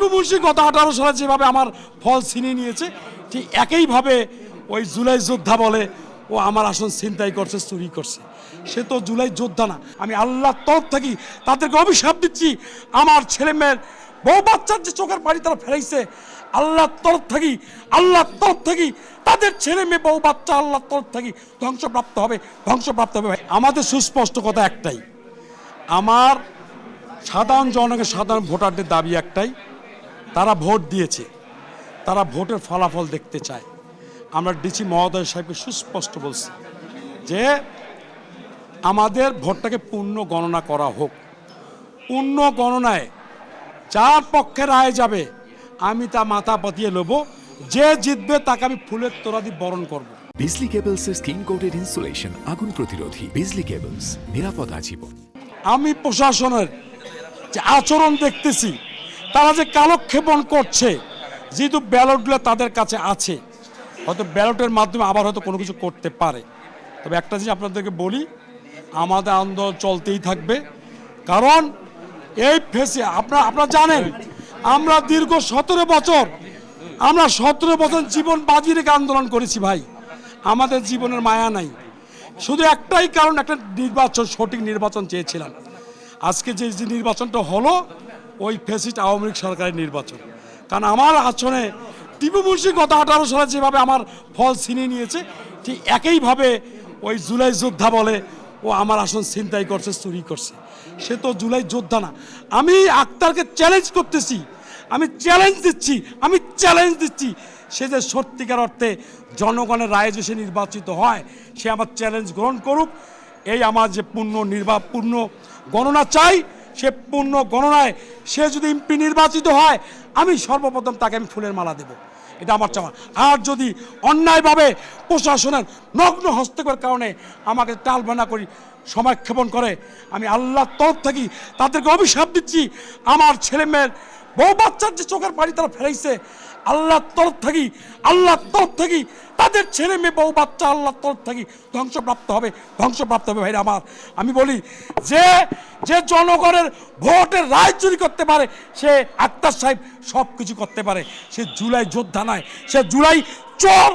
টিপু মুন্সি গত 18 সালে যেভাবে আমার ফল ছিনিয়ে নিয়েছে, ঠিক একইভাবে ওই জুলাই যোদ্ধা বলে ও আমার আসন ছিনতাই করছে, চুরি করছে। সে তো জুলাই যোদ্ধা না। আমি আল্লাহর তরফ থেকে তাদেরকে অভিশাপ দিচ্ছি, আমার ছেলে মেয়ের বউ বাচ্চার যে চোখের পানি তারা ফেরাইছে, আল্লাহর তরফ থেকে তাদের ছেলে মেয়ে বউ বাচ্চা আল্লাহর তরফ থেকে ধ্বংসপ্রাপ্ত হবে। ভাই, আমাদের সুস্পষ্ট কথা একটাই, আমার সাধারণ জনগণের, সাধারণ ভোটারদের দাবি একটাই, তারা ভোট দিয়েছে, তারা ভোটের ফলাফল দেখতে চায়। আমরা ডিসি মহোদয় সাহেবকে সুস্পষ্ট বলছি যে আমাদের ভোটটাকে পূর্ণ গণনা করা হোক। পূর্ণ গণনায় যার পক্ষে রায় যাবে আমি তা মাথা পাতিয়ে নেব, যে জিতবে তাকে আমি ফুলের তোড়া দিয়ে বরণ করব। বিজলি কেবলসের স্কিন কোটেড ইনসুলেশন আগুন প্রতিরোধী। বিজলি কেবলস, নিরাপদ আজীবন। আমি প্রশাসনের যে আচরণ দেখতেছি, তারা যে কালক্ষেপণ করছে, যেহেতু ব্যালটগুলো তাদের কাছে আছে, হয়তো ব্যালটের মাধ্যমে আবার হয়তো কোনো কিছু করতে পারে। তবে একটা জিনিস আপনাদেরকে বলি, আমাদের আন্দোলন চলতেই থাকবে। কারণ এই ফেসে আপনারা জানেন, আমরা দীর্ঘ 17 বছর জীবন বাজি রেখে আন্দোলন করেছি ভাই। আমাদের জীবনের মায়া নাই, শুধু একটাই কারণ, একটা নির্বাচন, সঠিক নির্বাচন চেয়েছিলাম। আজকে যে নির্বাচনটা হলো, ওই ফ্যাসিস্ট আওয়ামী লীগ সরকারের নির্বাচন। কারণ আমার আসনে টিপু মুন্সি গত 18 সালে যেভাবে আমার ফল ছিনিয়ে নিয়েছে, ঠিক একইভাবে ওই জুলাই যোদ্ধা বলে ও আমার আসন ছিনতাই করছে, চুরি করছে। সে তো জুলাই যোদ্ধা না। আমি আক্তারকে চ্যালেঞ্জ করতেছি, আমি চ্যালেঞ্জ দিচ্ছি, সে যে সত্যিকার অর্থে জনগণের রায়ে যে সে নির্বাচিত হয়, সে আমার চ্যালেঞ্জ গ্রহণ করুক। এই আমার যে পূর্ণ গণনা চাই, সে পূর্ণ গণনায় সে যদি এমপি নির্বাচিত হয়, আমি সর্বপ্রথম তাকে আমি ফুলের মালা দেব, এটা আমার চাওয়া। আর যদি অন্যায়ভাবে প্রশাসনের নগ্ন হস্তক্ষেপের কারণে আমাকে টালবানা করি, সময়ক্ষেপণ করে, আমি আল্লাহর তরফ থেকে তাদেরকে অভিশাপ দিচ্ছি, আমার ছেলে মেয়ের বউ বাচ্চার যে চোখের পানি তারা ফেরাইছে, আল্লাহর তরফ থেকে তাদের ছেলে মেয়ে বউ বাচ্চা আল্লাহর তরফ থেকে ধ্বংসপ্রাপ্ত হবে ভাইরা আমার। আমি বলি যে জনগণের ভোটের রায় চুরি করতে পারে, সে আক্তার সাহেব সব কিছু করতে পারে। সে জুলাই যোদ্ধা নয়, সে জুলাই চোর।